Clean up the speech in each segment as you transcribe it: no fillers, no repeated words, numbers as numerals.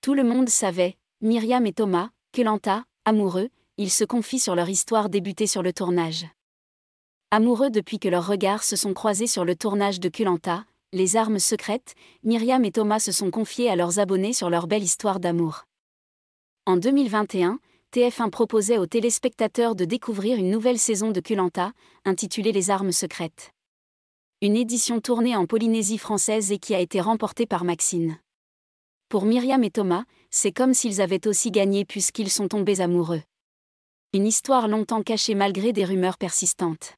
Tout le monde savait, Myriam et Thomas, Koh-Lanta, amoureux, ils se confient sur leur histoire débutée sur le tournage. Amoureux depuis que leurs regards se sont croisés sur le tournage de Koh-Lanta, Les armes secrètes, Myriam et Thomas se sont confiés à leurs abonnés sur leur belle histoire d'amour. En 2021, TF1 proposait aux téléspectateurs de découvrir une nouvelle saison de Koh-Lanta, intitulée Les armes secrètes. Une édition tournée en Polynésie française et qui a été remportée par Maxine. Pour Myriam et Thomas, c'est comme s'ils avaient aussi gagné puisqu'ils sont tombés amoureux. Une histoire longtemps cachée malgré des rumeurs persistantes.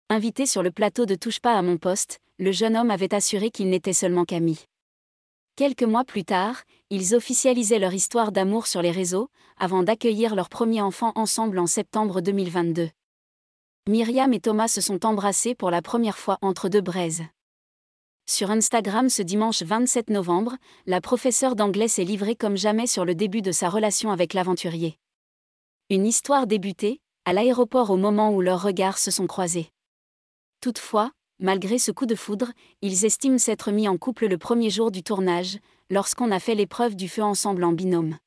Invité sur le plateau de Touche pas à mon poste, le jeune homme avait assuré qu'il n'était seulement qu'amis. Quelques mois plus tard, ils officialisaient leur histoire d'amour sur les réseaux, avant d'accueillir leur premier enfant ensemble en septembre 2022. Myriam et Thomas se sont embrassés pour la première fois entre deux braises. Sur Instagram ce dimanche 27 novembre, la professeure d'anglais s'est livrée comme jamais sur le début de sa relation avec l'aventurier. Une histoire débutée, à l'aéroport au moment où leurs regards se sont croisés. Toutefois, malgré ce coup de foudre, ils estiment s'être mis en couple le premier jour du tournage, lorsqu'on a fait l'épreuve du feu ensemble en binôme.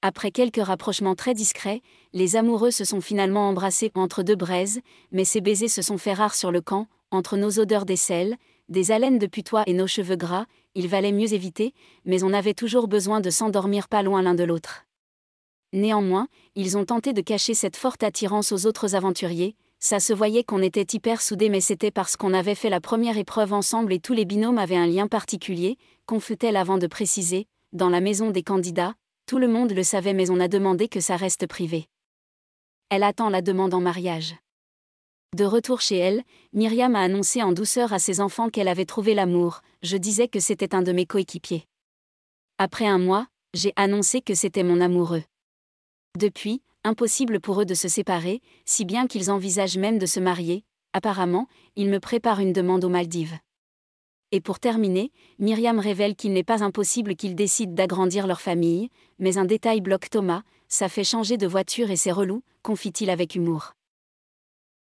Après quelques rapprochements très discrets, les amoureux se sont finalement embrassés entre deux braises, mais ces baisers se sont fait rares sur le camp, entre nos odeurs d'aisselle, des haleines de putois et nos cheveux gras, il valait mieux éviter, mais on avait toujours besoin de s'endormir pas loin l'un de l'autre. Néanmoins, ils ont tenté de cacher cette forte attirance aux autres aventuriers, ça se voyait qu'on était hyper soudés mais c'était parce qu'on avait fait la première épreuve ensemble et tous les binômes avaient un lien particulier, confie-t-elle avant de préciser, dans la maison des candidats, tout le monde le savait mais on a demandé que ça reste privé. Elle attend la demande en mariage. De retour chez elle, Myriam a annoncé en douceur à ses enfants qu'elle avait trouvé l'amour, je disais que c'était un de mes coéquipiers. Après un mois, j'ai annoncé que c'était mon amoureux. Depuis, impossible pour eux de se séparer, si bien qu'ils envisagent même de se marier, apparemment, ils me préparent une demande aux Maldives. Et pour terminer, Myriam révèle qu'il n'est pas impossible qu'ils décident d'agrandir leur famille, mais un détail bloque Thomas, ça fait changer de voiture et c'est relou, confie-t-il avec humour.